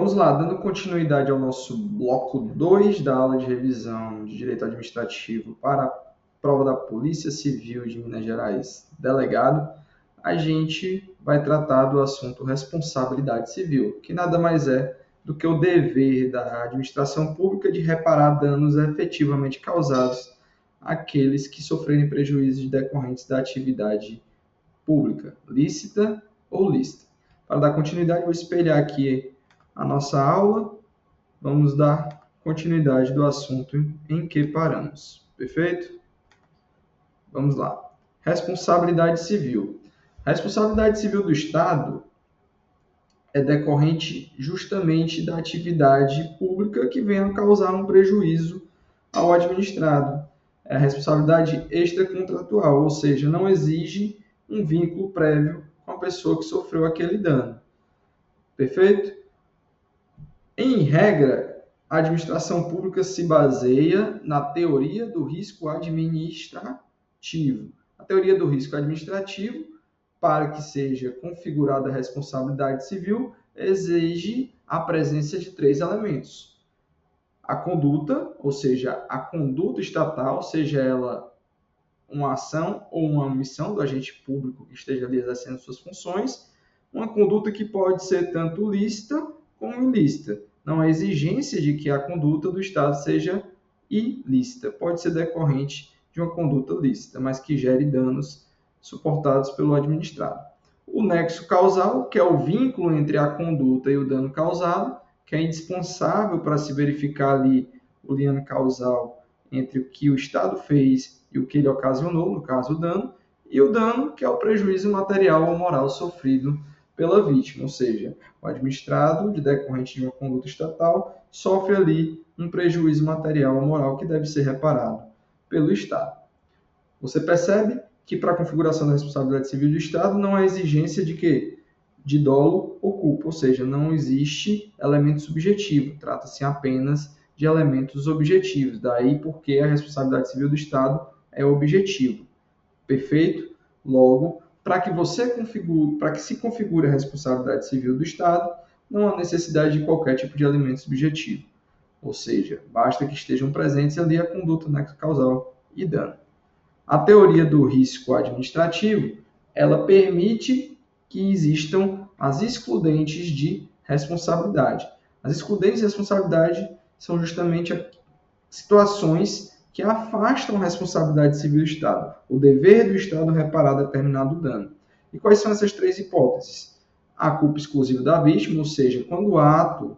vamos lá, dando continuidade ao nosso bloco 2 da aula de revisão de Direito Administrativo para a prova da Polícia Civil de Minas Gerais, delegado, a gente vai tratar do assunto responsabilidade civil, que nada mais é do que o dever da administração pública de reparar danos efetivamente causados àqueles que sofrerem prejuízos decorrentes da atividade pública, lícita ou lícita. Para dar continuidade, vou espelhar aqui a nossa aula. Vamos dar continuidade do assunto em que paramos. Perfeito? Vamos lá. Responsabilidade civil. A responsabilidade civil do Estado é decorrente justamente da atividade pública que venha a causar um prejuízo ao administrado. É a responsabilidade extracontratual, ou seja, não exige um vínculo prévio com a pessoa que sofreu aquele dano. Perfeito? Em regra, a administração pública se baseia na teoria do risco administrativo. A teoria do risco administrativo, para que seja configurada a responsabilidade civil, exige a presença de 3 elementos. A conduta, ou seja, a conduta estatal, seja ela uma ação ou uma omissão do agente público que esteja ali exercendo suas funções, uma conduta que pode ser tanto lícita como ilícita. Não há exigência de que a conduta do Estado seja ilícita. Pode ser decorrente de uma conduta lícita, mas que gere danos suportados pelo administrado. O nexo causal, que é o vínculo entre a conduta e o dano causado, que é indispensável para se verificar ali o liame causal entre o que o Estado fez e o que ele ocasionou, no caso o dano, e o dano, que é o prejuízo material ou moral sofrido pela vítima, ou seja, o administrado, de decorrente de uma conduta estatal, sofre ali um prejuízo material ou moral que deve ser reparado pelo Estado. Você percebe que para a configuração da responsabilidade civil do Estado não há exigência de quê? De dolo ou culpa, ou seja, não existe elemento subjetivo, trata-se apenas de elementos objetivos, daí porque a responsabilidade civil do Estado é objetivo. Perfeito? Logo, para que se configure a responsabilidade civil do Estado, não há necessidade de qualquer tipo de elemento subjetivo. Ou seja, basta que estejam presentes ali a conduta, nexo causal e dano. A teoria do risco administrativo, ela permite que existam as excludentes de responsabilidade. As excludentes de responsabilidade são justamente situações que afastam a responsabilidade civil do Estado, o dever do Estado reparar determinado dano. E quais são essas 3 hipóteses? A culpa exclusiva da vítima, ou seja, quando o ato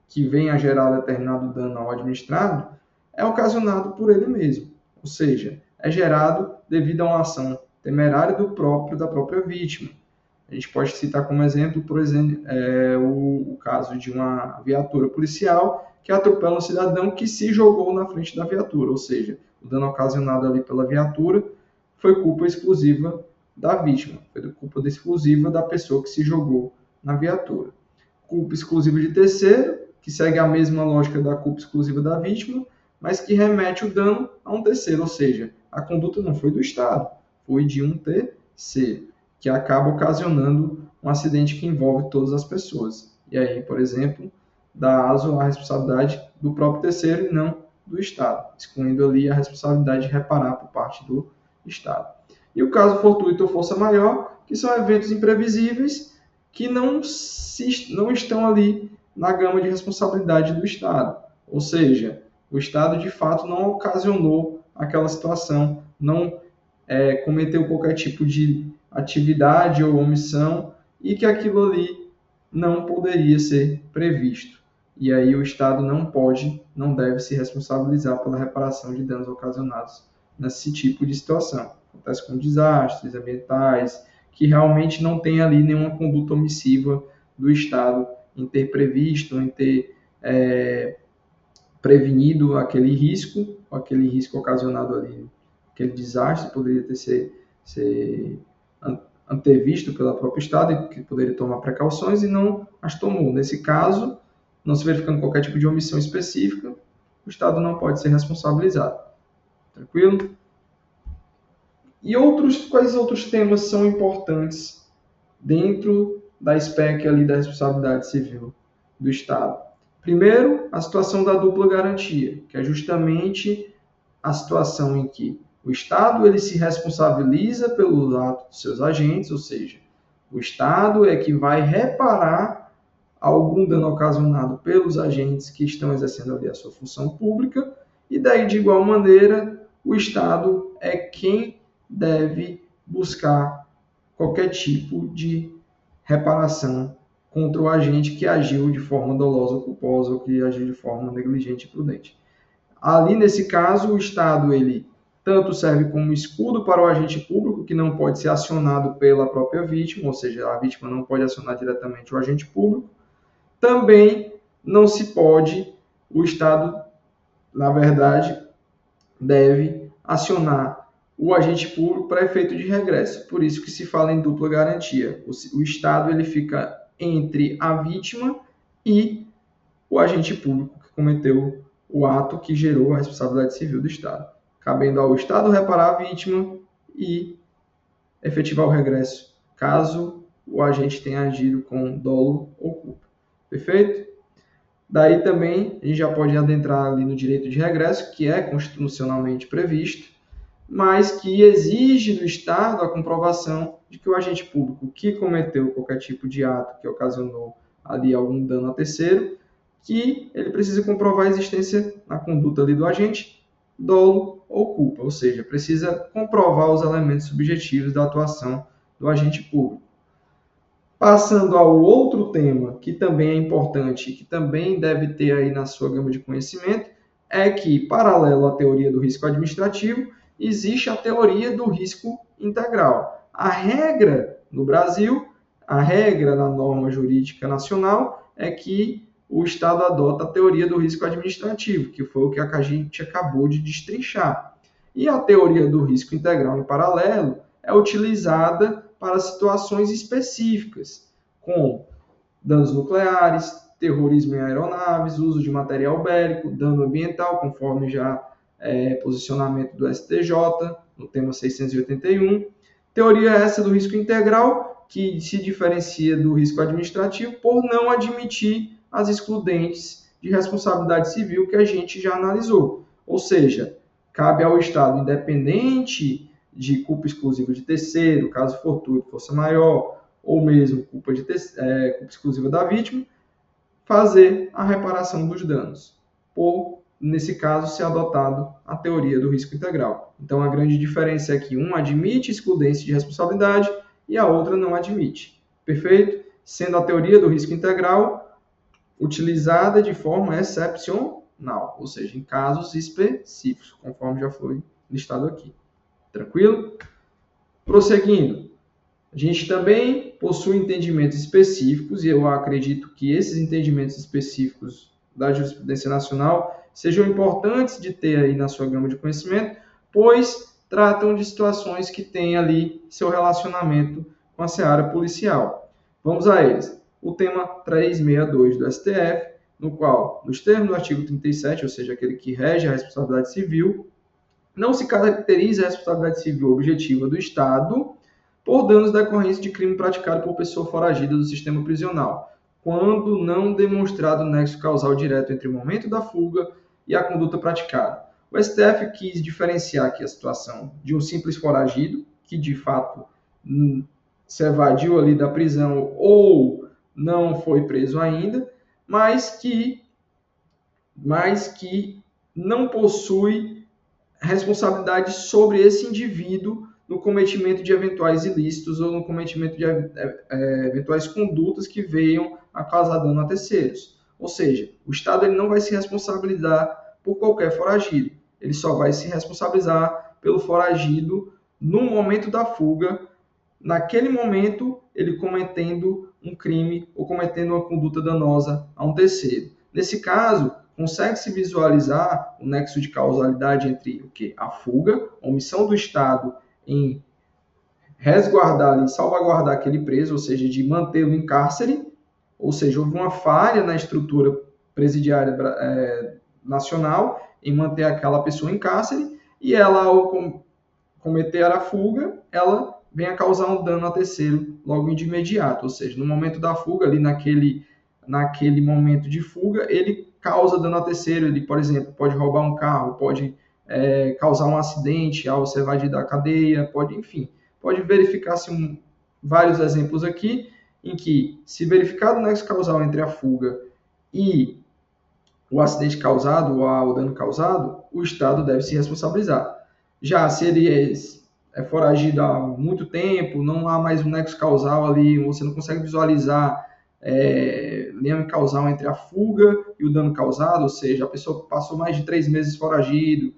que vem a gerar determinado dano ao administrado é ocasionado por ele mesmo, ou seja, é gerado devido a uma ação temerária da própria vítima. A gente pode citar como exemplo, por exemplo, o caso de uma viatura policial que atropela um cidadão que se jogou na frente da viatura, ou seja, o dano ocasionado ali pela viatura foi culpa exclusiva da vítima, foi culpa exclusiva da pessoa que se jogou na viatura. Culpa exclusiva de terceiro, que segue a mesma lógica da culpa exclusiva da vítima, mas que remete o dano a um terceiro, ou seja, a conduta não foi do Estado, foi de um terceiro, que acaba ocasionando um acidente que envolve todas as pessoas. E aí, por exemplo, dá aso à responsabilidade do próprio terceiro e não do Estado, excluindo ali a responsabilidade de reparar por parte do Estado. E o caso fortuito ou força maior, que são eventos imprevisíveis que não estão ali na gama de responsabilidade do Estado. Ou seja, o Estado de fato não ocasionou aquela situação, não cometeu qualquer tipo de atividade ou omissão e que aquilo ali não poderia ser previsto. E aí o Estado não deve se responsabilizar pela reparação de danos ocasionados nesse tipo de situação. Acontece com desastres ambientais, que realmente não tem ali nenhuma conduta omissiva do Estado em ter previsto, em ter prevenido aquele risco ocasionado ali, aquele desastre poderia ter ser antevisto pelo próprio Estado e que poderia tomar precauções e não as tomou. Nesse caso, não se verificando qualquer tipo de omissão específica, o Estado não pode ser responsabilizado. Tranquilo? E quais outros temas são importantes dentro da SPEC ali da responsabilidade civil do Estado. Primeiro, a situação da dupla garantia, que é justamente a situação em que o Estado ele se responsabiliza pelo ato dos seus agentes, ou seja, o Estado é que vai reparar algum dano ocasionado pelos agentes que estão exercendo ali a sua função pública, e daí, de igual maneira, o Estado é quem deve buscar qualquer tipo de reparação contra o agente que agiu de forma dolosa ou culposa ou que agiu de forma negligente e imprudente. Ali, nesse caso, o Estado ele tanto serve como escudo para o agente público, que não pode ser acionado pela própria vítima, ou seja, a vítima não pode acionar diretamente o agente público. Também não se pode, o Estado, na verdade, deve acionar o agente público para efeito de regresso. Por isso que se fala em dupla garantia. O Estado ele fica entre a vítima e o agente público que cometeu o ato que gerou a responsabilidade civil do Estado, cabendo ao Estado reparar a vítima e efetivar o regresso, caso o agente tenha agido com dolo ou culpa. Perfeito? Daí também a gente já pode adentrar ali no direito de regresso, que é constitucionalmente previsto, mas que exige do Estado a comprovação de que o agente público que cometeu qualquer tipo de ato que ocasionou ali algum dano a terceiro, que ele precisa comprovar a existência na conduta ali do agente, dolo ou culpa, ou seja, precisa comprovar os elementos subjetivos da atuação do agente público. Passando ao outro tema, que também é importante, que também deve ter aí na sua gama de conhecimento, é que, paralelo à teoria do risco administrativo, existe a teoria do risco integral. A regra no Brasil, a regra na norma jurídica nacional, é que o Estado adota a teoria do risco administrativo, que foi o que a gente acabou de destrinchar. E a teoria do risco integral em paralelo é utilizada para situações específicas, como danos nucleares, terrorismo em aeronaves, uso de material bélico, dano ambiental, conforme já posicionamento do STJ, no tema 681. Teoria essa do risco integral, que se diferencia do risco administrativo por não admitir as excludentes de responsabilidade civil que a gente já analisou. Ou seja, cabe ao Estado, independente de culpa exclusiva de terceiro, caso fortuito, força maior, ou mesmo culpa exclusiva da vítima, fazer a reparação dos danos, por, nesse caso, ser adotado a teoria do risco integral. Então, a grande diferença é que um admite excludência de responsabilidade e a outra não admite. Perfeito? Sendo a teoria do risco integral utilizada de forma excepcional, ou seja, em casos específicos, conforme já foi listado aqui. Tranquilo? Prosseguindo, a gente também possui entendimentos específicos, e eu acredito que esses entendimentos específicos da jurisprudência nacional sejam importantes de ter aí na sua gama de conhecimento, pois tratam de situações que têm ali seu relacionamento com a seara policial. Vamos a eles. O tema 362 do STF, no qual, nos termos do artigo 37, ou seja, aquele que rege a responsabilidade civil, não se caracteriza a responsabilidade civil objetiva do Estado por danos decorrentes de crime praticado por pessoa foragida do sistema prisional, quando não demonstrado nexo causal direto entre o momento da fuga e a conduta praticada. O STF quis diferenciar aqui a situação de um simples foragido, que de fato se evadiu ali da prisão ou não foi preso ainda, mas que não possui responsabilidade sobre esse indivíduo no cometimento de eventuais ilícitos ou no cometimento de eventuais condutas que venham a causar dano a terceiros. Ou seja, o Estado ele não vai se responsabilizar por qualquer foragido, ele só vai se responsabilizar pelo foragido no momento da fuga, naquele momento ele cometendo um crime ou cometendo uma conduta danosa a um terceiro. Nesse caso, consegue-se visualizar o nexo de causalidade entre o que? A fuga, a omissão do Estado em resguardar e salvaguardar aquele preso, ou seja, de mantê-lo em cárcere, ou seja, houve uma falha na estrutura presidiária nacional em manter aquela pessoa em cárcere, e ela, ao cometer a fuga, ela vem a causar um dano a terceiro logo de imediato, ou seja, no momento da fuga, ali naquele momento de fuga, ele causa dano a terceiro. Ele, por exemplo, pode roubar um carro, pode causar um acidente ao ser evadido da cadeia, pode verificar-se vários exemplos aqui em que, se verificado o nexo causal entre a fuga e o acidente causado ou o dano causado, o Estado deve se responsabilizar. Já se ele é foragido há muito tempo, não há mais um nexo causal ali, você não consegue visualizar leme causal entre a fuga e o dano causado, ou seja, a pessoa passou mais de 3 meses foragido,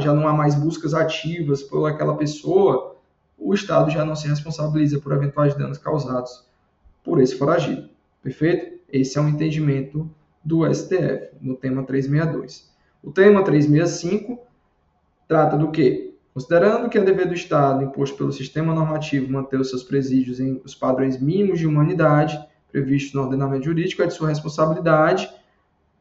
já não há mais buscas ativas por aquela pessoa, o Estado já não se responsabiliza por eventuais danos causados por esse foragido. Perfeito? Esse é um entendimento do STF, no tema 362. O tema 365 trata do quê? Considerando que é dever do Estado, imposto pelo sistema normativo, manter os seus presídios em os padrões mínimos de humanidade previstos no ordenamento jurídico, é de sua responsabilidade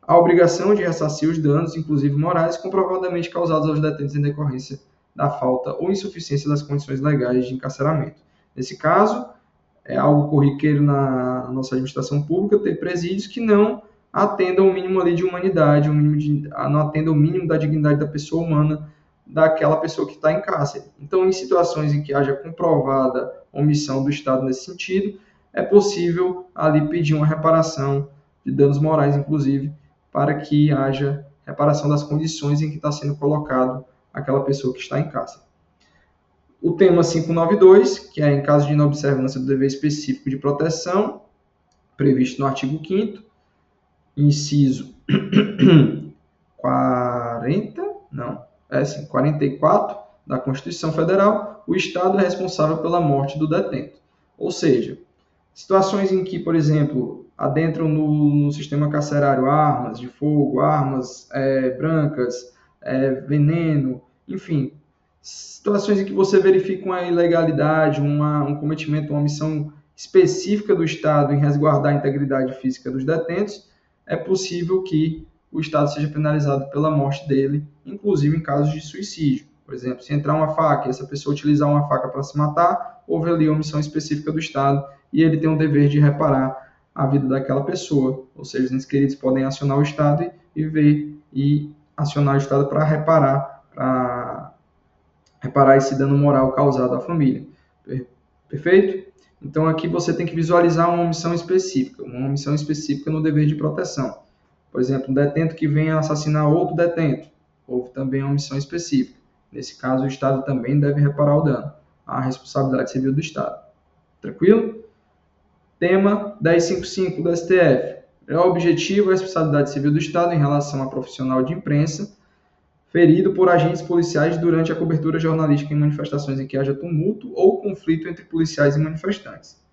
a obrigação de ressarcir os danos, inclusive morais, comprovadamente causados aos detentos em decorrência da falta ou insuficiência das condições legais de encarceramento. Nesse caso, é algo corriqueiro na nossa administração pública ter presídios que não atendam o mínimo ali de humanidade, não atendam o mínimo da dignidade da pessoa humana, daquela pessoa que está em cárcere. Então, em situações em que haja comprovada omissão do Estado nesse sentido, é possível ali pedir uma reparação de danos morais, inclusive, para que haja reparação das condições em que está sendo colocado aquela pessoa que está em cárcere. O tema 592, que é em caso de inobservância do dever específico de proteção, previsto no artigo 5º, inciso 44 da Constituição Federal, o Estado é responsável pela morte do detento. Ou seja, situações em que, por exemplo, adentram no sistema carcerário armas de fogo, armas brancas, veneno, enfim, situações em que você verifica uma ilegalidade, um cometimento, uma omissão específica do Estado em resguardar a integridade física dos detentos, é possível que o Estado seja penalizado pela morte dele, inclusive em casos de suicídio. Por exemplo, se entrar uma faca e essa pessoa utilizar uma faca para se matar, houve ali uma omissão específica do Estado e ele tem o dever de reparar a vida daquela pessoa. Ou seja, os entes queridos podem acionar o Estado e acionar o Estado para reparar esse dano moral causado à família. Perfeito? Então, aqui você tem que visualizar uma omissão específica no dever de proteção. Por exemplo, um detento que venha assassinar outro detento, houve também uma omissão específica. Nesse caso, o Estado também deve reparar o dano. A responsabilidade civil do Estado. Tranquilo? Tema 1055 do STF. É o objetivo a responsabilidade civil do Estado em relação a profissional de imprensa ferido por agentes policiais durante a cobertura jornalística em manifestações em que haja tumulto ou conflito entre policiais e manifestantes.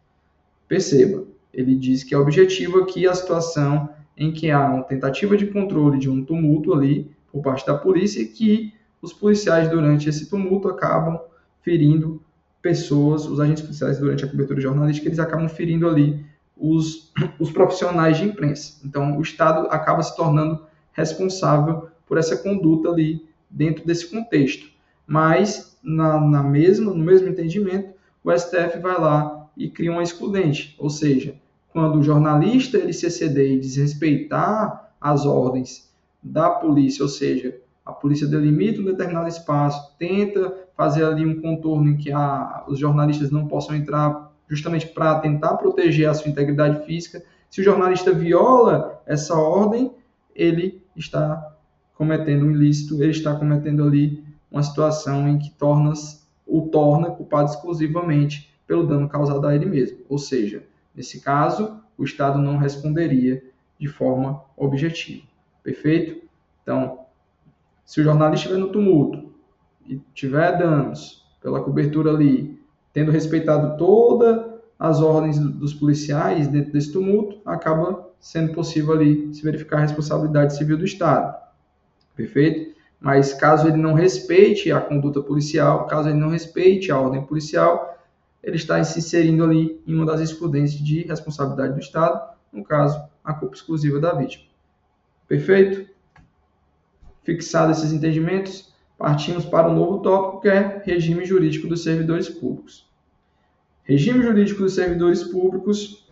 Perceba, ele diz que é objetivo aqui a situação em que há uma tentativa de controle de um tumulto ali por parte da polícia e que os policiais durante esse tumulto acabam ferindo pessoas, os agentes policiais durante a cobertura jornalística, eles acabam ferindo ali os profissionais de imprensa. Então, o Estado acaba se tornando responsável por essa conduta ali dentro desse contexto. Mas, no mesmo entendimento, o STF vai lá e cria uma excludente, ou seja, quando o jornalista ele se exceder e desrespeitar as ordens da polícia, ou seja, a polícia delimita um determinado espaço, tenta fazer ali um contorno em que os jornalistas não possam entrar, justamente para tentar proteger a sua integridade física. Se o jornalista viola essa ordem, ele está cometendo um ilícito, ele está cometendo ali uma situação em que o torna culpado exclusivamente pelo dano causado a ele mesmo. Ou seja, nesse caso, o Estado não responderia de forma objetiva. Perfeito? Então, se o jornalista estiver no tumulto e tiver danos pela cobertura ali, tendo respeitado todas as ordens dos policiais dentro desse tumulto, acaba sendo possível ali se verificar a responsabilidade civil do Estado. Perfeito? Mas caso ele não respeite a conduta policial, caso ele não respeite a ordem policial, ele está se inserindo ali em uma das excludentes de responsabilidade do Estado, no caso, a culpa exclusiva da vítima. Perfeito? Fixados esses entendimentos, partimos para um novo tópico, que é regime jurídico dos servidores públicos. Regime jurídico dos servidores públicos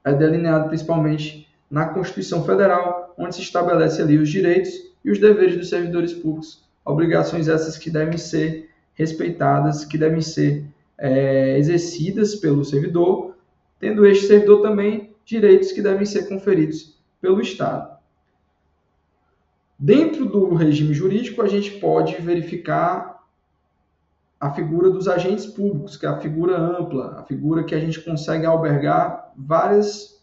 é delineado principalmente na Constituição Federal, onde se estabelece ali os direitos e os deveres dos servidores públicos. Obrigações essas que devem ser respeitadas, que devem ser exercidas pelo servidor, tendo este servidor também direitos que devem ser conferidos pelo Estado. Dentro do regime jurídico, a gente pode verificar a figura dos agentes públicos, que é a figura ampla, a figura que a gente consegue albergar várias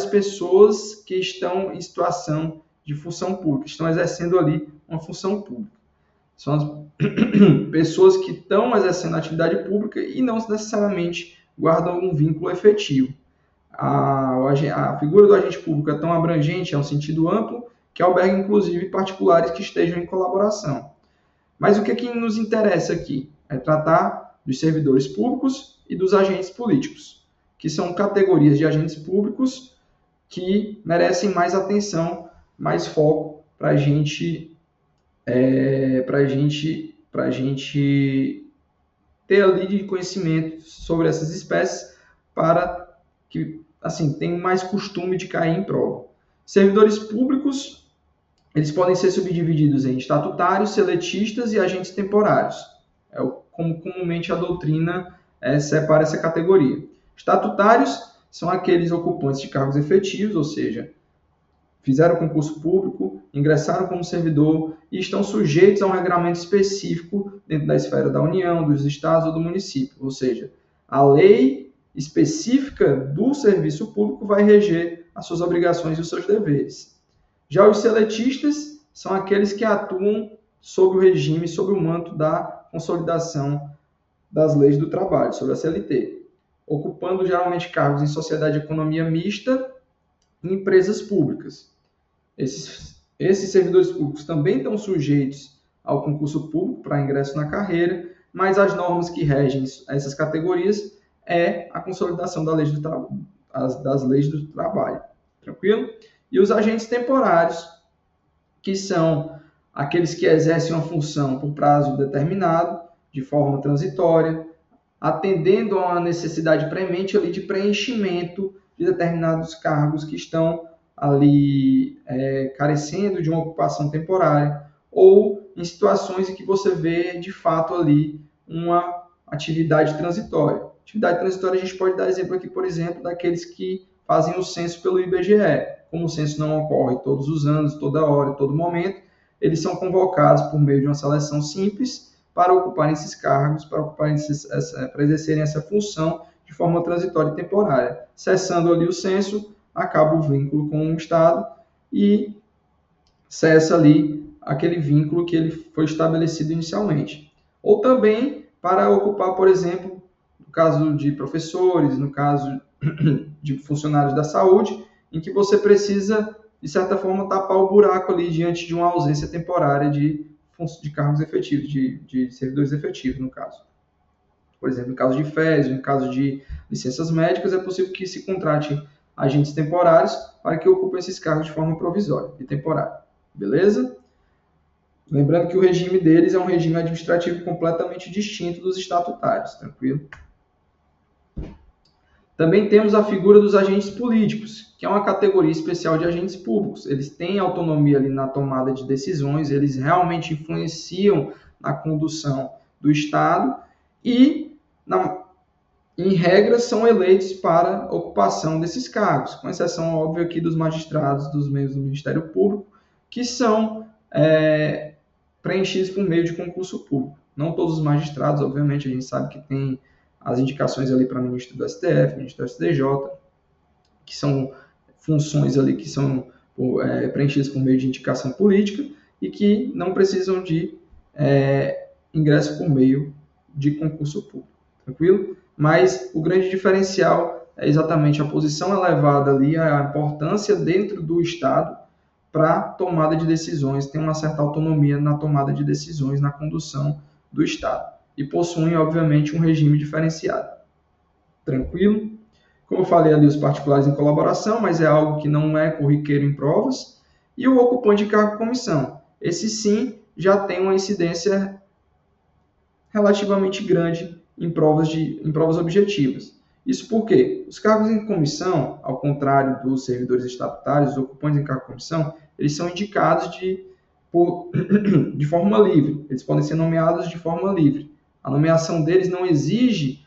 pessoas que estão em situação de função pública, estão exercendo ali uma função pública. São as pessoas que estão exercendo atividade pública e não necessariamente guardam um vínculo efetivo. A figura do agente público é tão abrangente, é um sentido amplo, que alberga inclusive particulares que estejam em colaboração. Mas o que nos interessa aqui é tratar dos servidores públicos e dos agentes políticos, que são categorias de agentes públicos que merecem mais atenção, mais foco para a gente ter ali de conhecimento sobre essas espécies para que tenham mais costume de cair em prova. Servidores públicos, eles podem ser subdivididos em estatutários, seletistas e agentes temporários. É como comumente a doutrina separa essa categoria. Estatutários são aqueles ocupantes de cargos efetivos, ou seja, fizeram concurso público, ingressaram como servidor e estão sujeitos a um regramento específico dentro da esfera da União, dos estados ou do município. Ou seja, a lei específica do serviço público vai reger as suas obrigações e os seus deveres. Já os seletistas são aqueles que atuam sob o regime, sob o manto da consolidação das leis do trabalho, sobre a CLT, ocupando geralmente cargos em sociedade de economia mista e empresas públicas. Esses servidores públicos também estão sujeitos ao concurso público para ingresso na carreira, mas as normas que regem essas categorias é a consolidação das leis do trabalho. Tranquilo? E os agentes temporários, que são aqueles que exercem uma função por prazo determinado, de forma transitória, atendendo a uma necessidade premente ali de preenchimento de determinados cargos que estão ali carecendo de uma ocupação temporária, ou em situações em que você vê, de fato, ali uma atividade transitória. Atividade transitória a gente pode dar exemplo aqui, por exemplo, daqueles que fazem o censo pelo IBGE. Como o censo não ocorre todos os anos, toda hora, todo momento, eles são convocados por meio de uma seleção simples para ocuparem esses cargos, para exercerem essa função de forma transitória e temporária. Cessando ali o censo, acaba o vínculo com o Estado e cessa ali aquele vínculo que ele foi estabelecido inicialmente. Ou também para ocupar, por exemplo, no caso de professores, no caso de funcionários da saúde, em que você precisa, de certa forma, tapar o buraco ali diante de uma ausência temporária de cargos efetivos, de servidores efetivos, no caso. Por exemplo, no caso de férias, no caso de licenças médicas, é possível que se contrate agentes temporários para que ocupem esses cargos de forma provisória e temporária. Beleza? Lembrando que o regime deles é um regime administrativo completamente distinto dos estatutários, tranquilo? Também temos a figura dos agentes políticos, que é uma categoria especial de agentes públicos. Eles têm autonomia ali na tomada de decisões, eles realmente influenciam na condução do Estado e, em regra, são eleitos para ocupação desses cargos, com exceção, óbvio, aqui dos magistrados dos meios do Ministério Público, que são preenchidos por meio de concurso público. Não todos os magistrados, obviamente, a gente sabe que tem as indicações ali para ministro do STF, ministro do STJ, que são funções ali que são preenchidas por meio de indicação política e que não precisam de ingresso por meio de concurso público, tranquilo? Mas o grande diferencial é exatamente a posição elevada ali, a importância dentro do Estado para tomada de decisões, tem uma certa autonomia na tomada de decisões, na condução do Estado. E possuem, obviamente, um regime diferenciado. Tranquilo? Como eu falei ali, os particulares em colaboração, mas é algo que não é corriqueiro em provas. E o ocupante de cargo de comissão. Esse sim já tem uma incidência relativamente grande em provas objetivas. Isso porque os cargos em comissão, ao contrário dos servidores estatutários, os ocupantes em cargo de comissão, eles são indicados de forma livre. Eles podem ser nomeados de forma livre. A nomeação deles não exige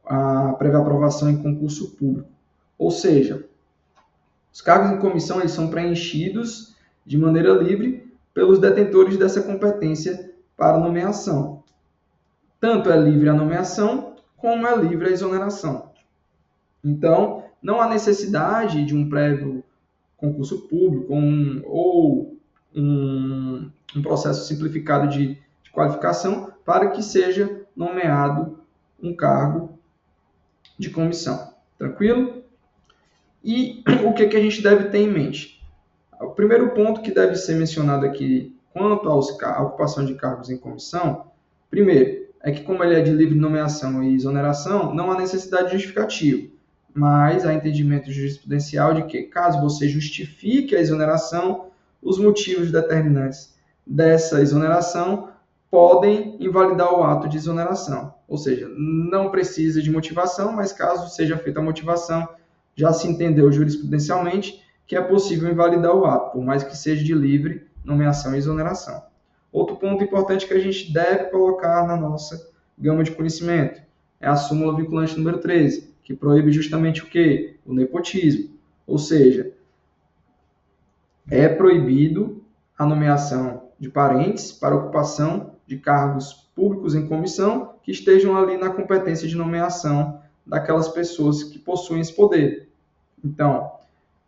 a prévia aprovação em concurso público. Ou seja, os cargos em comissão eles são preenchidos de maneira livre pelos detentores dessa competência para nomeação. Tanto é livre a nomeação, como é livre a exoneração. Então, não há necessidade de um prévio concurso público ou um processo simplificado de qualificação para que seja nomeado um cargo de comissão. Tranquilo? E o que a gente deve ter em mente? O primeiro ponto que deve ser mencionado aqui quanto à ocupação de cargos em comissão, primeiro, é que como ele é de livre nomeação e exoneração, não há necessidade de justificativo, mas há entendimento jurisprudencial de que, caso você justifique a exoneração, os motivos determinantes dessa exoneração podem invalidar o ato de exoneração. Ou seja, não precisa de motivação, mas caso seja feita a motivação, já se entendeu jurisprudencialmente que é possível invalidar o ato, por mais que seja de livre nomeação e exoneração. Outro ponto importante que a gente deve colocar na nossa gama de conhecimento é a súmula vinculante número 13, que proíbe justamente o quê? O nepotismo. Ou seja, é proibido a nomeação de parentes para ocupação de cargos públicos em comissão que estejam ali na competência de nomeação daquelas pessoas que possuem esse poder. Então,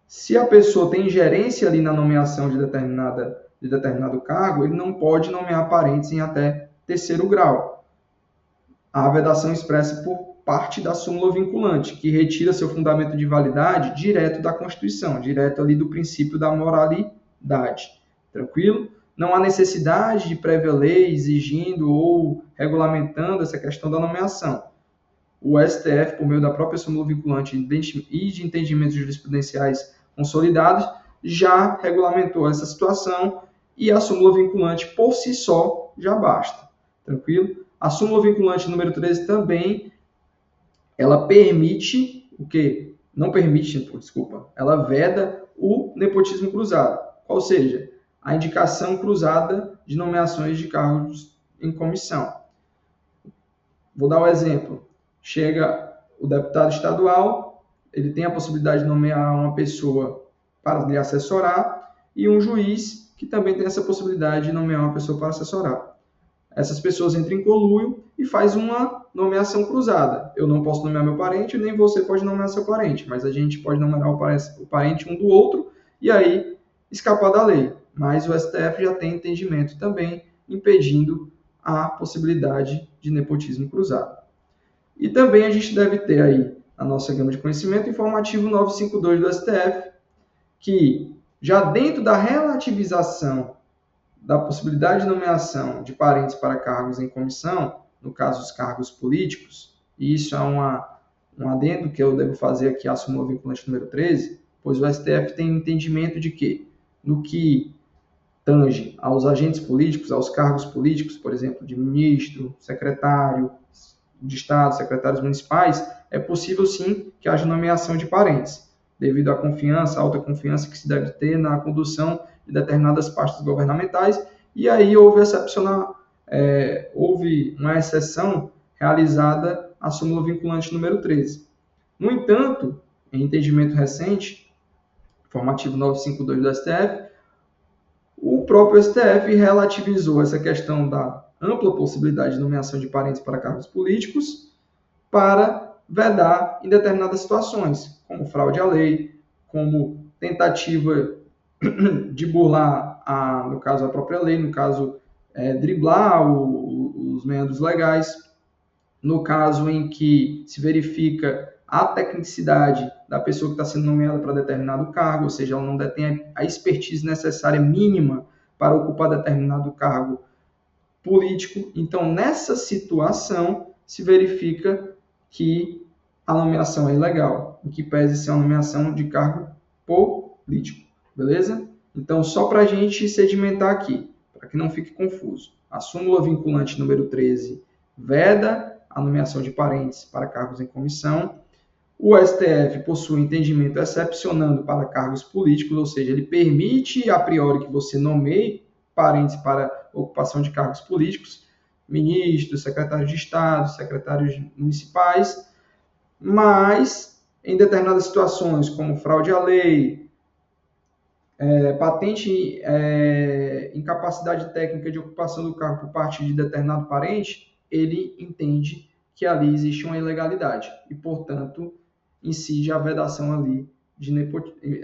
se a pessoa tem ingerência ali na nomeação de determinado cargo, ele não pode nomear parentes em até terceiro grau. Há vedação expressa por parte da súmula vinculante, que retira seu fundamento de validade direto da Constituição, direto ali do princípio da moralidade. Tranquilo? Não há necessidade de prévia lei exigindo ou regulamentando essa questão da nomeação. O STF, por meio da própria súmula vinculante e de entendimentos jurisprudenciais consolidados, já regulamentou essa situação e a súmula vinculante por si só já basta. Tranquilo? A súmula vinculante número 13 também, ela permite o quê? Não permite, desculpa, ela veda o nepotismo cruzado, ou seja, a indicação cruzada de nomeações de cargos em comissão. Vou dar um exemplo. Chega o deputado estadual, ele tem a possibilidade de nomear uma pessoa para lhe assessorar e um juiz que também tem essa possibilidade de nomear uma pessoa para assessorar. Essas pessoas entram em conluio e faz uma nomeação cruzada. Eu não posso nomear meu parente, nem você pode nomear seu parente, mas a gente pode nomear o parente um do outro e aí escapar da lei. Mas o STF já tem entendimento também impedindo a possibilidade de nepotismo cruzado. E também a gente deve ter aí na nossa gama de conhecimento informativo 952 do STF, que já dentro da relativização da possibilidade de nomeação de parentes para cargos em comissão, no caso os cargos políticos, e isso é um adendo que eu devo fazer aqui à súmula vinculante número 13, pois o STF tem um entendimento de que, no que tange aos agentes políticos, aos cargos políticos, por exemplo, de ministro, secretário de Estado, secretários municipais, é possível sim que haja nomeação de parentes, devido à confiança, alta confiança que se deve ter na condução de determinadas pastas governamentais, e aí houve uma exceção realizada à súmula vinculante número 13. No entanto, em entendimento recente, informativo 952 do STF, o próprio STF relativizou essa questão da ampla possibilidade de nomeação de parentes para cargos políticos para vedar em determinadas situações, como fraude à lei, como tentativa de burlar, no caso, a própria lei, no caso, driblar os meandros legais, no caso em que se verifica a tecnicidade da pessoa que está sendo nomeada para determinado cargo, ou seja, ela não detém a expertise necessária mínima para ocupar determinado cargo político. Então, nessa situação, se verifica que a nomeação é ilegal, em que pese ser uma nomeação de cargo político. Beleza? Então, só para a gente sedimentar aqui, para que não fique confuso. A súmula vinculante número 13 veda a nomeação de parentes para cargos em comissão. O STF possui entendimento excepcionando para cargos políticos, ou seja, ele permite a priori que você nomeie parentes para ocupação de cargos políticos, ministros, secretários de Estado, secretários municipais, mas em determinadas situações, como fraude à lei, patente, incapacidade técnica de ocupação do cargo por parte de determinado parente, ele entende que ali existe uma ilegalidade e, portanto, incide a vedação ali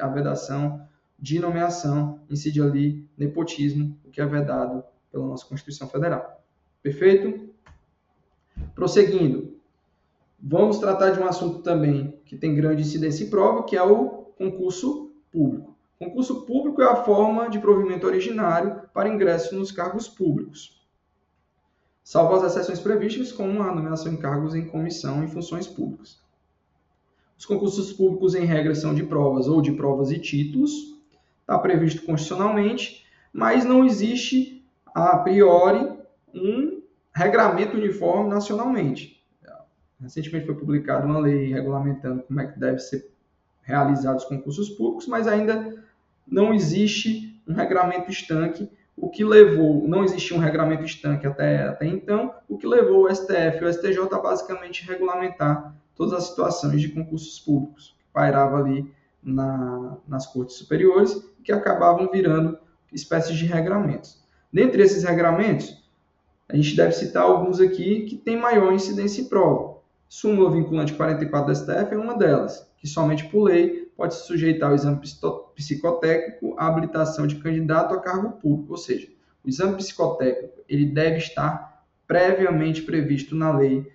a vedação de nomeação, incide ali nepotismo, o que é vedado pela nossa Constituição Federal. Perfeito? Prosseguindo, vamos tratar de um assunto também que tem grande incidência em prova, que é o concurso público. Concurso público é a forma de provimento originário para ingresso nos cargos públicos, salvo as exceções previstas, como a nomeação em cargos em comissão e funções públicas. Os concursos públicos, em regra, são de provas ou de provas e títulos, está previsto constitucionalmente, mas não existe, a priori, um regramento uniforme nacionalmente. Recentemente foi publicada uma lei regulamentando como é que deve ser realizados os concursos públicos, mas ainda não existe um regramento estanque, não existia um regramento estanque até então, o que levou o STF e o STJ a basicamente regulamentar todas as situações de concursos públicos que pairavam ali nas cortes superiores, que acabavam virando espécies de regramentos. Dentre esses regramentos, a gente deve citar alguns aqui que têm maior incidência em prova. Súmula vinculante 44 da STF é uma delas, que somente por lei pode se sujeitar ao exame psicotécnico à habilitação de candidato a cargo público, ou seja, o exame psicotécnico ele deve estar previamente previsto na lei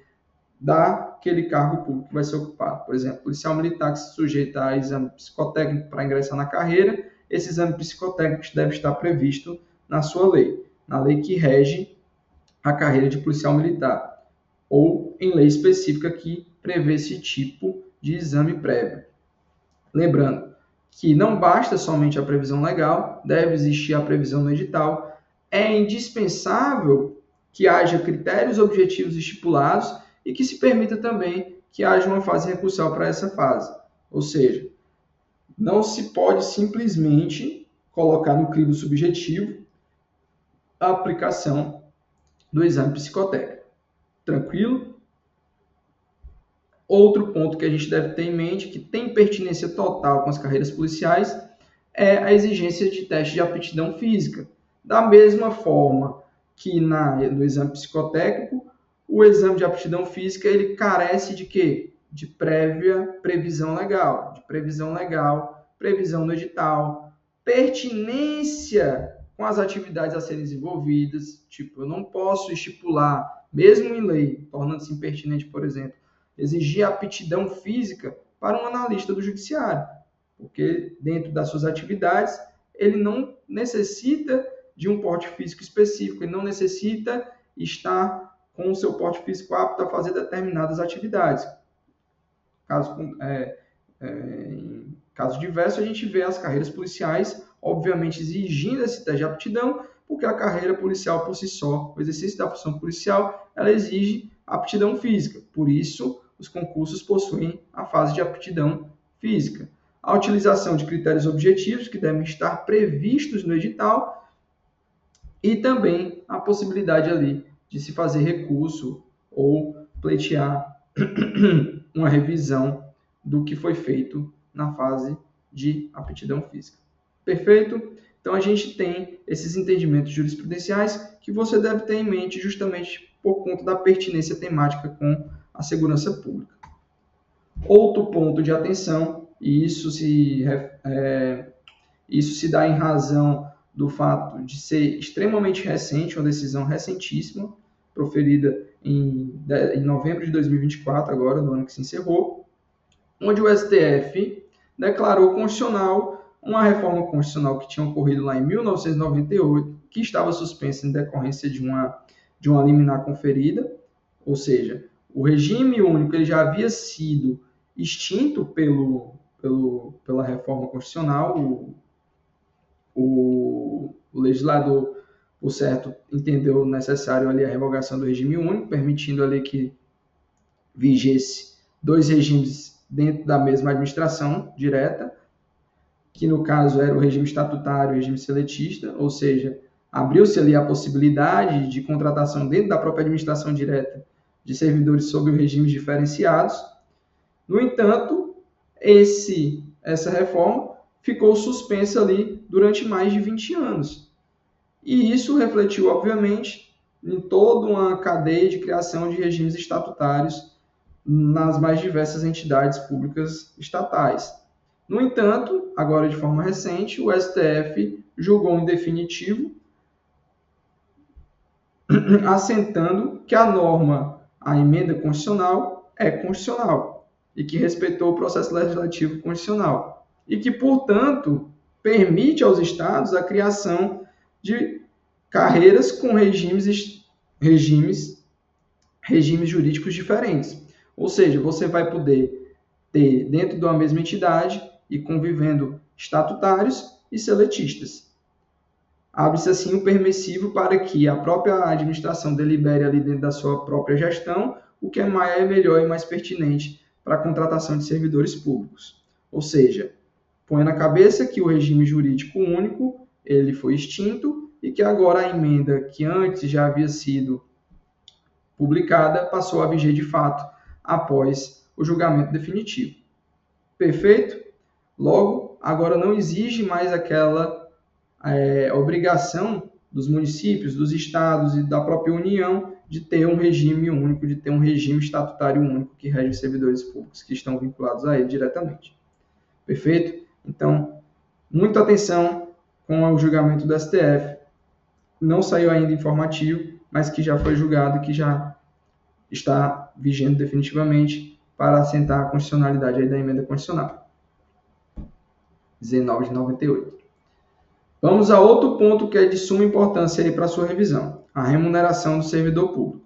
daquele cargo público que vai ser ocupado. Por exemplo, policial militar que se sujeita a exame psicotécnico para ingressar na carreira, esse exame psicotécnico deve estar previsto na sua lei, na lei que rege a carreira de policial militar, ou em lei específica que prevê esse tipo de exame prévio. Lembrando que não basta somente a previsão legal, deve existir a previsão no edital. É indispensável que haja critérios objetivos estipulados e que se permita também que haja uma fase recursal para essa fase. Ou seja, não se pode simplesmente colocar no crivo subjetivo a aplicação do exame psicotécnico. Tranquilo? Outro ponto que a gente deve ter em mente, que tem pertinência total com as carreiras policiais, é a exigência de teste de aptidão física. Da mesma forma que no exame psicotécnico, o exame de aptidão física ele carece de quê? De prévia previsão legal, previsão no edital, pertinência com as atividades a serem desenvolvidas. Tipo, eu não posso estipular, mesmo em lei, tornando-se impertinente, por exemplo, exigir aptidão física para um analista do judiciário, porque dentro das suas atividades ele não necessita de um porte físico específico, ele não necessita estar com o seu porte físico apto a fazer determinadas atividades. Em caso diverso, a gente vê as carreiras policiais, obviamente, exigindo esse teste de aptidão, porque a carreira policial por si só, o exercício da função policial, ela exige aptidão física. Por isso, os concursos possuem a fase de aptidão física. A utilização de critérios objetivos que devem estar previstos no edital e também a possibilidade ali de se fazer recurso ou pleitear uma revisão do que foi feito na fase de aptidão física. Perfeito? Então, a gente tem esses entendimentos jurisprudenciais que você deve ter em mente justamente por conta da pertinência temática com a segurança pública. Outro ponto de atenção, e isso se dá em razão do fato de ser extremamente recente, uma decisão recentíssima, proferida em novembro de 2024, agora, no ano que se encerrou, onde o STF declarou constitucional uma reforma constitucional que tinha ocorrido lá em 1998, que estava suspensa em decorrência de uma liminar conferida, ou seja, o regime único ele já havia sido extinto pela reforma constitucional, o legislador, por certo, entendeu necessário ali a revogação do regime único, permitindo ali que vigesse dois regimes dentro da mesma administração direta, que no caso era o regime estatutário e o regime seletista, ou seja, abriu-se ali a possibilidade de contratação dentro da própria administração direta de servidores sob regimes diferenciados. No entanto, essa reforma ficou suspensa ali durante mais de 20 anos. E isso refletiu, obviamente, em toda uma cadeia de criação de regimes estatutários nas mais diversas entidades públicas estatais. No entanto, agora de forma recente, o STF julgou em definitivo, assentando que a norma, a emenda constitucional, é constitucional e que respeitou o processo legislativo constitucional e que, portanto, permite aos estados a criação de carreiras com regimes jurídicos diferentes. Ou seja, você vai poder ter dentro de uma mesma entidade e convivendo estatutários e seletistas. Abre-se assim o permissivo para que a própria administração delibere ali dentro da sua própria gestão o que é melhor e mais pertinente para a contratação de servidores públicos. Ou seja, põe na cabeça que o regime jurídico único ele foi extinto e que agora a emenda que antes já havia sido publicada passou a viger de fato após o julgamento definitivo. Perfeito? Logo, agora não exige mais aquela obrigação dos municípios, dos estados e da própria União de ter um regime único, de ter um regime estatutário único que rege os servidores públicos que estão vinculados a ele diretamente. Perfeito? Então, muita atenção com o julgamento do STF. Não saiu ainda informativo, mas que já foi julgado e que já está vigente definitivamente para assentar a constitucionalidade aí da emenda constitucional 19 de 98. Vamos a outro ponto que é de suma importância aí para a sua revisão, a remuneração do servidor público.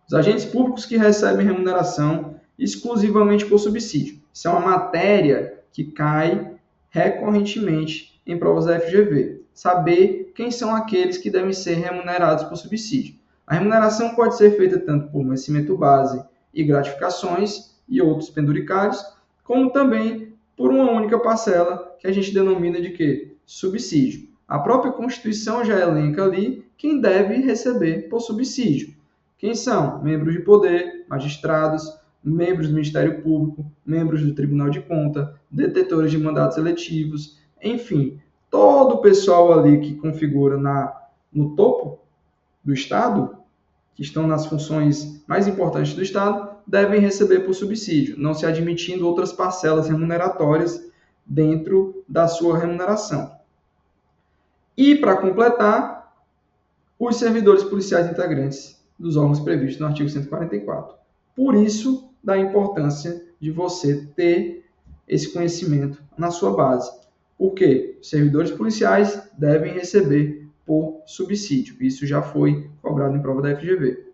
Os agentes públicos que recebem remuneração exclusivamente por subsídio. Isso é uma matéria que cai recorrentemente em provas da FGV. Saber quem são aqueles que devem ser remunerados por subsídio. A remuneração pode ser feita tanto por vencimento base e gratificações e outros penduricários, como também por uma única parcela que a gente denomina de quê? Subsídio. A própria Constituição já elenca ali quem deve receber por subsídio. Quem são? Membros de poder, magistrados, membros do Ministério Público, membros do Tribunal de Contas, detetores de mandatos eletivos, enfim, todo o pessoal ali que configura no topo do Estado, que estão nas funções mais importantes do Estado, devem receber por subsídio, não se admitindo outras parcelas remuneratórias dentro da sua remuneração. E, para completar, os servidores policiais integrantes dos órgãos previstos no artigo 144. Por isso, da importância de você ter esse conhecimento na sua base. Porque servidores policiais devem receber por subsídio. Isso já foi cobrado em prova da FGV.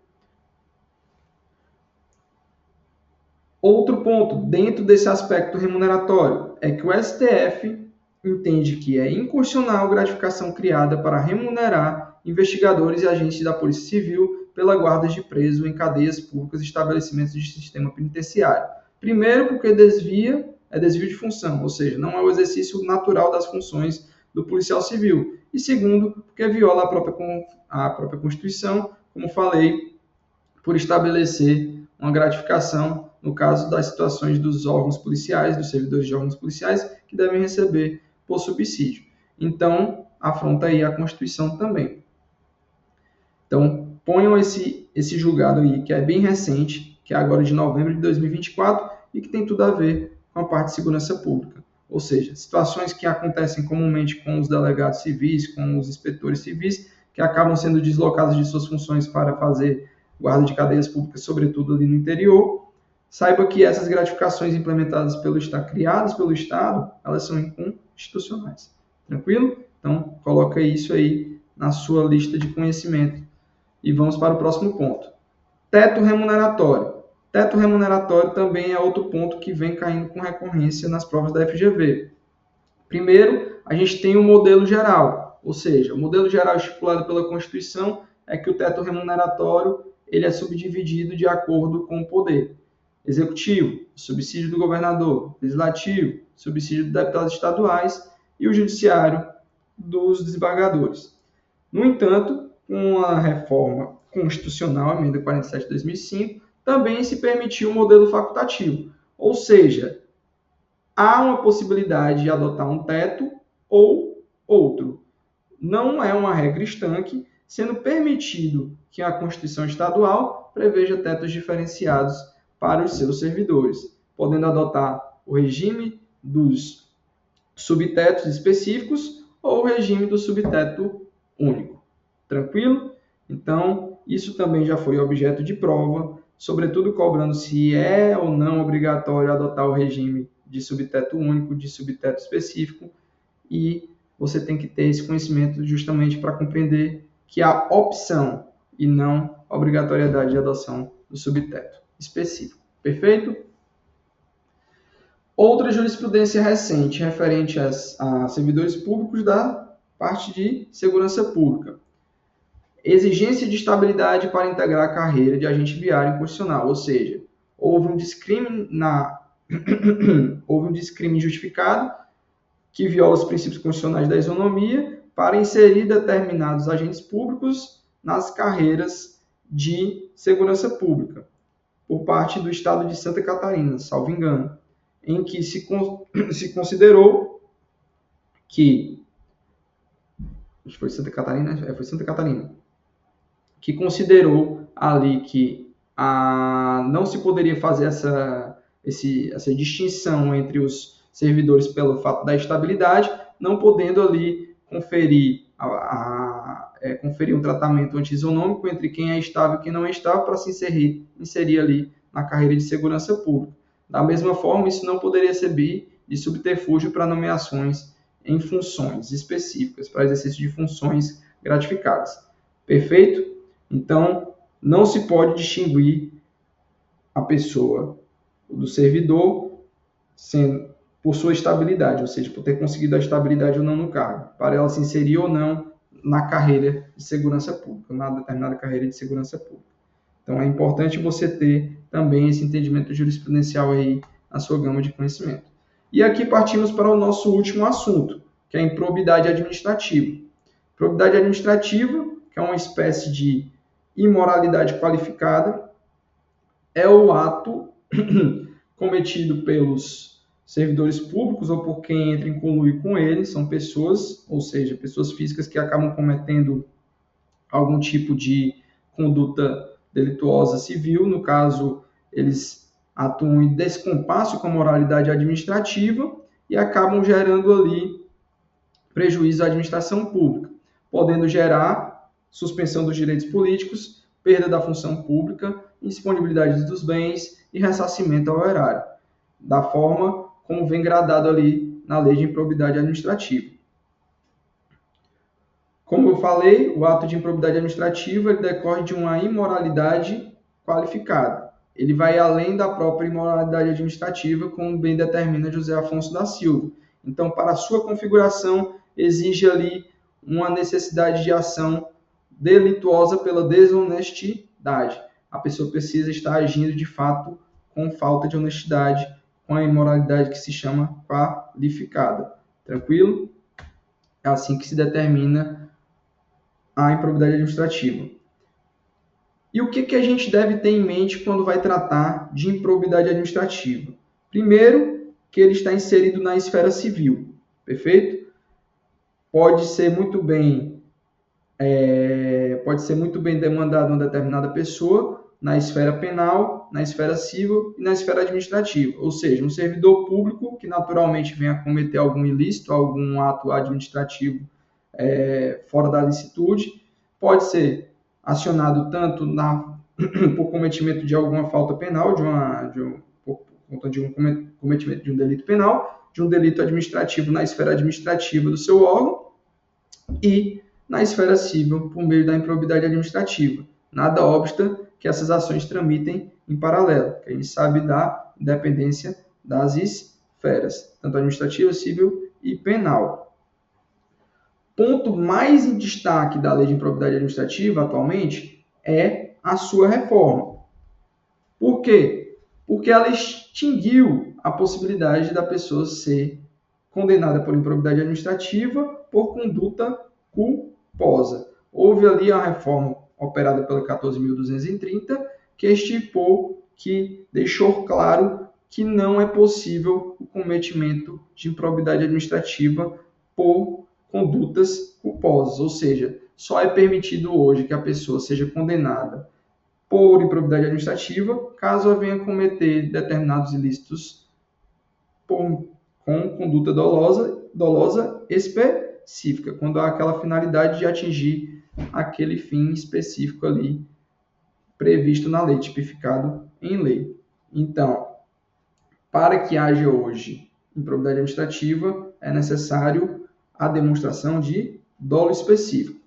Outro ponto, dentro desse aspecto remuneratório, é que o STF entende que é inconstitucional gratificação criada para remunerar investigadores e agentes da Polícia Civil pela guarda de preso em cadeias públicas e estabelecimentos de sistema penitenciário. Primeiro, porque é desvio de função, ou seja, não é o exercício natural das funções do policial civil. E segundo, porque viola a própria Constituição, como falei, por estabelecer uma gratificação no caso das situações dos órgãos policiais, dos servidores de órgãos policiais, que devem receber por subsídio. Então, afronta aí a Constituição também. Então, ponham esse julgado aí, que é bem recente, que é agora de novembro de 2024, e que tem tudo a ver com a parte de segurança pública. Ou seja, situações que acontecem comumente com os delegados civis, com os inspetores civis, que acabam sendo deslocados de suas funções para fazer guarda de cadeias públicas, sobretudo ali no interior. Saiba que essas gratificações implementadas pelo Estado, criadas pelo Estado, elas são inconstitucionais. Tranquilo? Então, coloca isso aí na sua lista de conhecimento. E vamos para o próximo ponto. Teto remuneratório. Teto remuneratório também é outro ponto que vem caindo com recorrência nas provas da FGV. Primeiro, a gente tem o modelo geral, ou seja, o modelo geral estipulado pela Constituição é que o teto remuneratório ele é subdividido de acordo com o poder. executivo, subsídio do governador, legislativo, subsídio dos deputados estaduais e o judiciário dos desembargadores. No entanto, com a reforma constitucional, a emenda 47 de 2005, também se permitiu um modelo facultativo, ou seja, há uma possibilidade de adotar um teto ou outro. Não é uma regra estanque, sendo permitido que a Constituição Estadual preveja tetos diferenciados para os seus servidores, podendo adotar o regime dos subtetos específicos ou o regime do subteto único. Tranquilo? Então, isso também já foi objeto de prova, sobretudo cobrando se é ou não obrigatório adotar o regime de subteto único, de subteto específico, e você tem que ter esse conhecimento justamente para compreender que há opção e não obrigatoriedade de adoção do subteto específico. Perfeito? Outra jurisprudência recente referente a servidores públicos da parte de segurança pública. Exigência de estabilidade para integrar a carreira de agente viário inconstitucional, ou seja, houve um descrime justificado que viola os princípios constitucionais da isonomia para inserir determinados agentes públicos nas carreiras de segurança pública, por parte do Estado de Santa Catarina, salvo engano, em que se considerou que... Foi Santa Catarina? Foi Santa Catarina. Que considerou ali que não se poderia fazer essa distinção entre os servidores pelo fato da estabilidade, não podendo ali conferir um tratamento anti-isonômico entre quem é estável e quem não é estável para se inserir ali na carreira de segurança pública. Da mesma forma, isso não poderia servir de subterfúgio para nomeações em funções específicas, para exercício de funções gratificadas. Perfeito? Então, não se pode distinguir a pessoa do servidor por sua estabilidade, ou seja, por ter conseguido a estabilidade ou não no cargo, para ela se inserir ou não na carreira de segurança pública, na determinada carreira de segurança pública. Então, é importante você ter também esse entendimento jurisprudencial aí na sua gama de conhecimento. E aqui partimos para o nosso último assunto, que é a improbidade administrativa. Improbidade administrativa, que é uma espécie de imoralidade qualificada, é o ato cometido pelos servidores públicos ou por quem entra em conluio com eles, são pessoas, ou seja, pessoas físicas que acabam cometendo algum tipo de conduta delituosa civil, no caso, eles atuam em descompasso com a moralidade administrativa e acabam gerando ali prejuízo à administração pública, podendo gerar suspensão dos direitos políticos, perda da função pública, indisponibilidade dos bens e ressarcimento ao erário, da forma como vem gradado ali na Lei de Improbidade Administrativa. Como eu falei, o ato de improbidade administrativa ele decorre de uma imoralidade qualificada. Ele vai além da própria imoralidade administrativa, como bem determina José Afonso da Silva. Então, para a sua configuração, exige ali uma necessidade de ação delituosa pela desonestidade. A pessoa precisa estar agindo de fato com falta de honestidade, com a imoralidade que se chama qualificada. Tranquilo? É assim que se determina a improbidade administrativa. E o que a gente deve ter em mente quando vai tratar de improbidade administrativa? Primeiro, que ele está inserido na esfera civil, perfeito? Pode ser muito bem demandado uma determinada pessoa na esfera penal, na esfera civil e na esfera administrativa. Ou seja, um servidor público que naturalmente venha cometer algum ilícito, algum ato administrativo fora da licitude, pode ser acionado tanto por cometimento de alguma falta penal, por conta de um cometimento de um delito penal, de um delito administrativo na esfera administrativa do seu órgão e na esfera civil por meio da improbidade administrativa. Nada obsta que essas ações tramitem em paralelo, que a gente sabe da independência das esferas, tanto administrativa, civil e penal. Ponto mais em destaque da Lei de Improbidade Administrativa atualmente é a sua reforma. Por quê? porque ela extinguiu a possibilidade da pessoa ser condenada por improbidade administrativa por conduta culposa. Houve ali a reforma operada pela 14.230, que estipou, que deixou claro que não é possível o cometimento de improbidade administrativa por condutas culposas, ou seja, só é permitido hoje que a pessoa seja condenada por improbidade administrativa caso ela venha cometer determinados ilícitos com conduta dolosa específica, quando há aquela finalidade de atingir aquele fim específico ali previsto na lei, tipificado em lei. Então, para que haja hoje improbidade administrativa, é necessário a demonstração de dolo específico.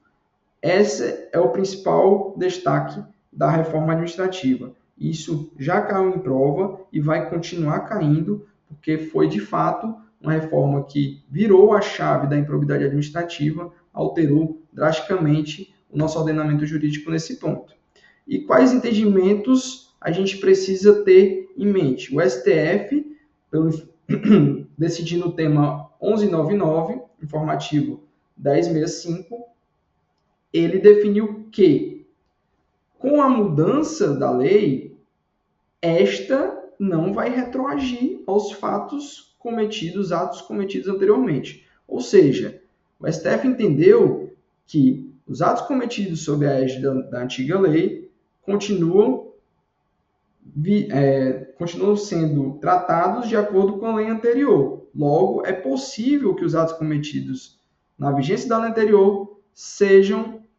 Esse é o principal destaque da reforma administrativa. Isso já caiu em prova e vai continuar caindo, porque foi de fato uma reforma que virou a chave da improbidade administrativa, alterou drasticamente o nosso ordenamento jurídico nesse ponto. E quais entendimentos a gente precisa ter em mente? O STF, decidindo o tema 1199, informativo 1065, ele definiu que, com a mudança da lei, esta não vai retroagir aos atos cometidos anteriormente. Ou seja, o STF entendeu que os atos cometidos sob a égide da antiga lei continuam sendo tratados de acordo com a lei anterior. Logo, é possível que os atos cometidos na vigência da lei anterior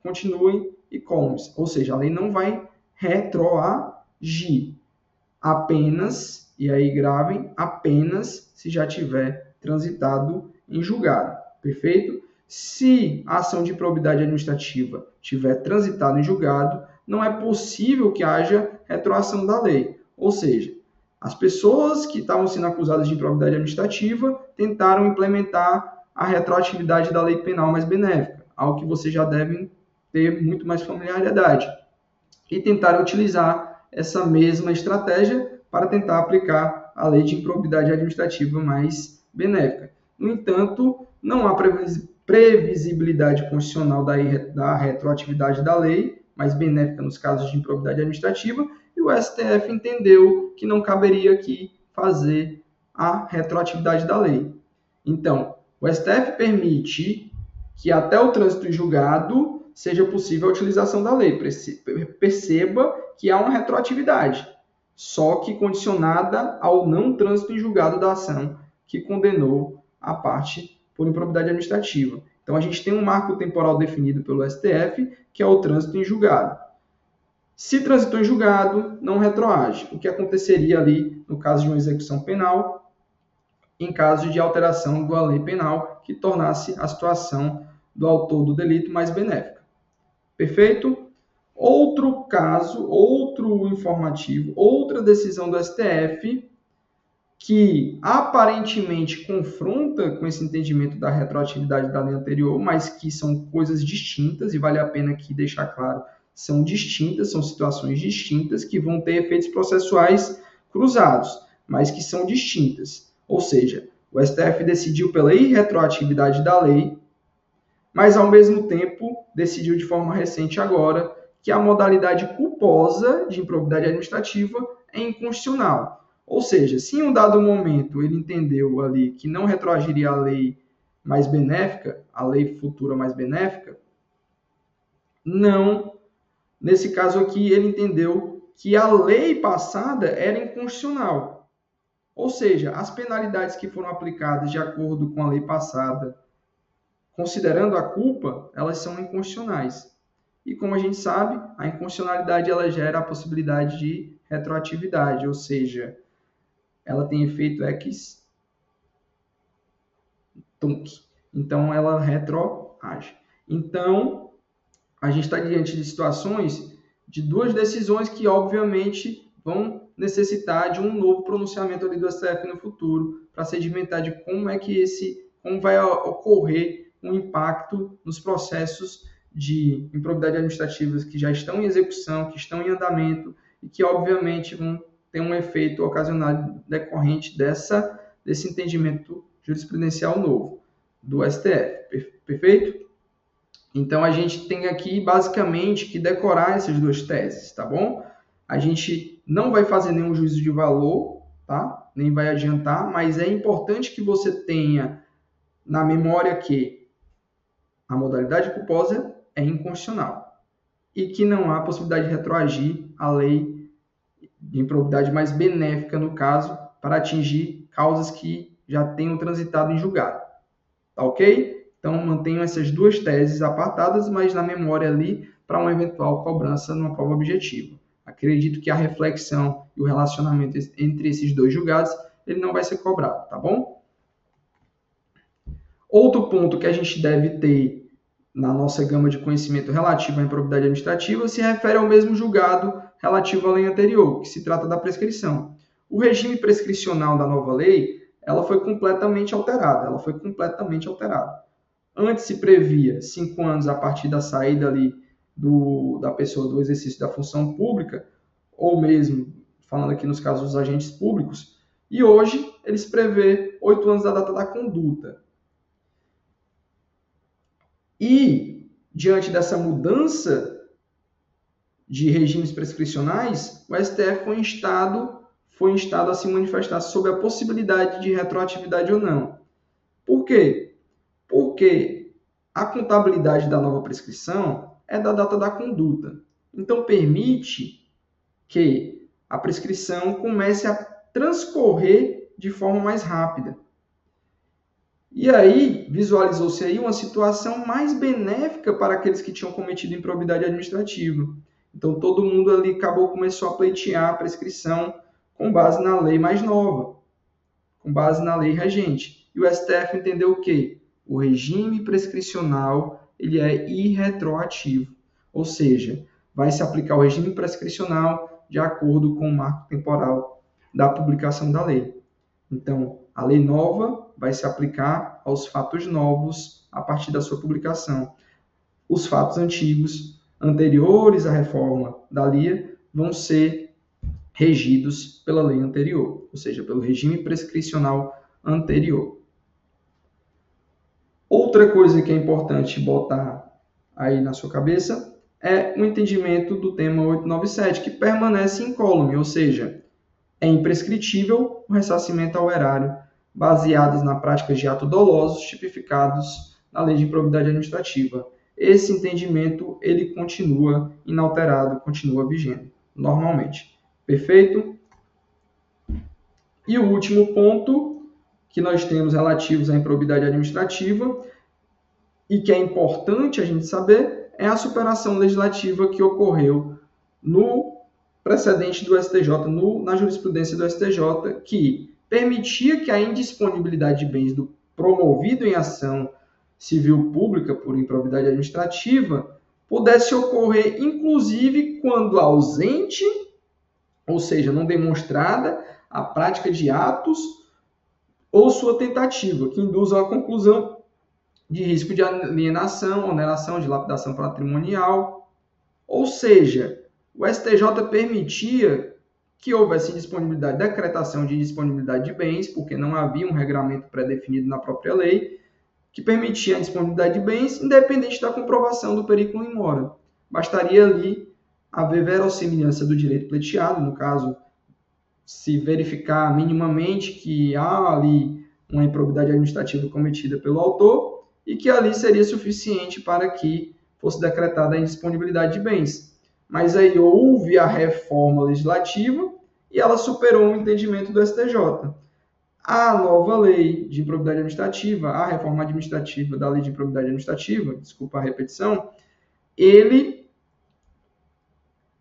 continuem incólumes. Ou seja, a lei não vai retroagir. Apenas, e aí gravem, apenas se já tiver transitado em julgado. Perfeito? Se a ação de improbidade administrativa tiver transitado em julgado, não é possível que haja retroação da lei. Ou seja, as pessoas que estavam sendo acusadas de improbidade administrativa tentaram implementar a retroatividade da lei penal mais benéfica, algo que vocês já devem ter muito mais familiaridade. E tentaram utilizar essa mesma estratégia para tentar aplicar a lei de improbidade administrativa mais benéfica. No entanto, não há previsibilidade constitucional da retroatividade da lei, mais benéfica nos casos de improbidade administrativa, e o STF entendeu que não caberia aqui fazer a retroatividade da lei. Então, o STF permite que até o trânsito em julgado seja possível a utilização da lei. Perceba que há uma retroatividade, só que condicionada ao não trânsito em julgado da ação que condenou a parte por improbidade administrativa. Então, a gente tem um marco temporal definido pelo STF, que é o trânsito em julgado. Se transitou em julgado, não retroage. O que aconteceria ali no caso de uma execução penal, em caso de alteração da lei penal, que tornasse a situação do autor do delito mais benéfica. Perfeito? Outro caso, outro informativo, outra decisão do STF que aparentemente confronta com esse entendimento da retroatividade da lei anterior, mas que são coisas distintas, e vale a pena aqui deixar claro, são distintas, são situações distintas que vão ter efeitos processuais cruzados, mas que são distintas. Ou seja, o STF decidiu pela irretroatividade da lei, mas ao mesmo tempo decidiu de forma recente agora que a modalidade culposa de improbidade administrativa é inconstitucional. Ou seja, se em um dado momento ele entendeu ali que não retroagiria a lei mais benéfica, a lei futura mais benéfica, não, nesse caso aqui ele entendeu que a lei passada era inconstitucional. Ou seja, as penalidades que foram aplicadas de acordo com a lei passada, considerando a culpa, elas são inconstitucionais. E como a gente sabe, a inconstitucionalidade ela gera a possibilidade de retroatividade, ou seja, ela tem efeito ex tunc. Então, ela retroage. Então, a gente está diante de situações de duas decisões que, obviamente, vão necessitar de um novo pronunciamento ali do STF no futuro para sedimentar de como vai ocorrer um impacto nos processos de improbidade administrativa que já estão em execução, que estão em andamento e que, obviamente, vão tem um efeito ocasionado decorrente desse entendimento jurisprudencial novo do STF. Perfeito? Então, a gente tem aqui, basicamente, que decorar essas duas teses, tá bom? A gente não vai fazer nenhum juízo de valor, tá? Nem vai adiantar, mas é importante que você tenha na memória que a modalidade culposa é inconstitucional e que não há possibilidade de retroagir a lei de improbidade mais benéfica, no caso, para atingir causas que já tenham transitado em julgado. Tá ok? Então, mantenham essas duas teses apartadas, mas na memória ali para uma eventual cobrança numa prova objetiva. Acredito que a reflexão e o relacionamento entre esses dois julgados, ele não vai ser cobrado, tá bom? Outro ponto que a gente deve ter na nossa gama de conhecimento relativo à improbidade administrativa se refere ao mesmo julgado relativo à lei anterior, que se trata da prescrição. O regime prescricional da nova lei, ela foi completamente alterada. Antes se previa 5 anos a partir da saída ali da pessoa do exercício da função pública, ou mesmo, falando aqui nos casos dos agentes públicos, e hoje eles prevê 8 anos da data da conduta. E, diante dessa mudança de regimes prescricionais, o STF foi instado a se manifestar sobre a possibilidade de retroatividade ou não. Por quê? Porque a contabilidade da nova prescrição é da data da conduta. Então, permite que a prescrição comece a transcorrer de forma mais rápida. E aí, visualizou-se aí uma situação mais benéfica para aqueles que tinham cometido improbidade administrativa. Então, todo mundo ali começou a pleitear a prescrição com base na lei mais nova, com base na lei regente. E o STF entendeu o quê? O regime prescricional ele é irretroativo, ou seja, vai se aplicar o regime prescricional de acordo com o marco temporal da publicação da lei. Então, a lei nova vai se aplicar aos fatos novos a partir da sua publicação. Os fatos antigos, anteriores à reforma da LIA, vão ser regidos pela lei anterior, ou seja, pelo regime prescricional anterior. Outra coisa que é importante botar aí na sua cabeça é o entendimento do tema 897, que permanece incólume, ou seja, é imprescritível o ressarcimento ao erário, baseados na prática de atos dolosos tipificados na Lei de Improbidade Administrativa. Esse entendimento ele continua inalterado, continua vigente, normalmente. Perfeito? E o último ponto que nós temos relativos à improbidade administrativa e que é importante a gente saber é a superação legislativa que ocorreu no precedente do STJ, na jurisprudência do STJ, que permitia que a indisponibilidade de bens do promovido em ação civil pública por improbidade administrativa pudesse ocorrer, inclusive, quando ausente, ou seja, não demonstrada, a prática de atos ou sua tentativa, que induzam à conclusão de risco de alienação, oneração, dilapidação patrimonial. Ou seja, o STJ permitia que houvesse disponibilidade, decretação de disponibilidade de bens, porque não havia um regramento pré-definido na própria lei, que permitia a disponibilidade de bens, independente da comprovação do periculum in mora. Bastaria ali haver verossimilhança do direito pleiteado, no caso, se verificar minimamente que há ali uma improbidade administrativa cometida pelo autor e que ali seria suficiente para que fosse decretada a indisponibilidade de bens. Mas aí houve a reforma legislativa e ela superou o entendimento do STJ. A nova lei de improbidade administrativa, a reforma administrativa da lei de improbidade administrativa, desculpa a repetição, ele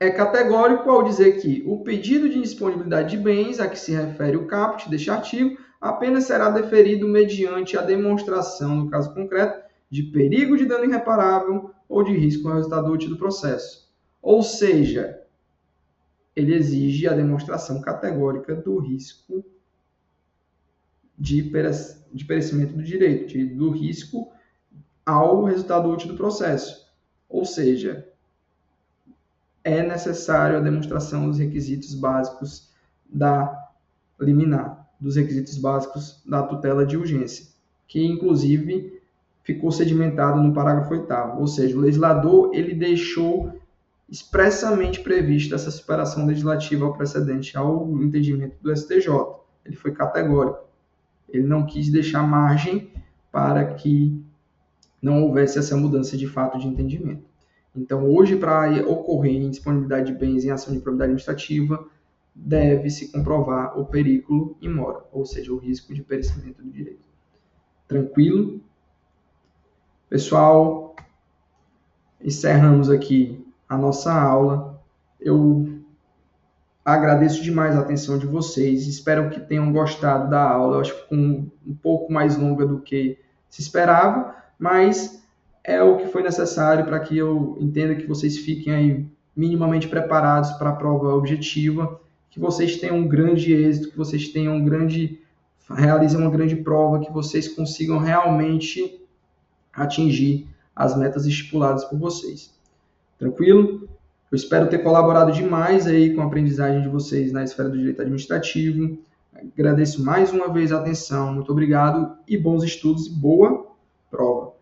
é categórico ao dizer que o pedido de indisponibilidade de bens a que se refere o caput deste artigo apenas será deferido mediante a demonstração, no caso concreto, de perigo de dano irreparável ou de risco ao resultado útil do processo. Ou seja, ele exige a demonstração categórica do risco de perecimento do direito, do risco ao resultado útil do processo. Ou seja, é necessário a demonstração dos requisitos básicos da liminar, dos requisitos básicos da tutela de urgência, que inclusive ficou sedimentado no parágrafo 8º, ou seja, o legislador ele deixou expressamente prevista essa superação legislativa ao precedente, ao entendimento do STJ. Ele foi categórico. Ele não quis deixar margem para que não houvesse essa mudança de fato de entendimento. Então, hoje, para ocorrer indisponibilidade de bens em ação de improbidade administrativa, deve-se comprovar o periculo in mora, ou seja, o risco de perecimento do direito. Tranquilo? Pessoal, encerramos aqui a nossa aula. Eu agradeço demais a atenção de vocês. Espero que tenham gostado da aula. Eu acho que ficou um pouco mais longa do que se esperava, mas é o que foi necessário para que eu entenda que vocês fiquem aí minimamente preparados para a prova objetiva, que vocês tenham um grande êxito, que vocês realizem uma grande prova, que vocês consigam realmente atingir as metas estipuladas por vocês. Tranquilo? Eu espero ter colaborado demais aí com a aprendizagem de vocês na esfera do direito administrativo. Agradeço mais uma vez a atenção. Muito obrigado e bons estudos e boa prova.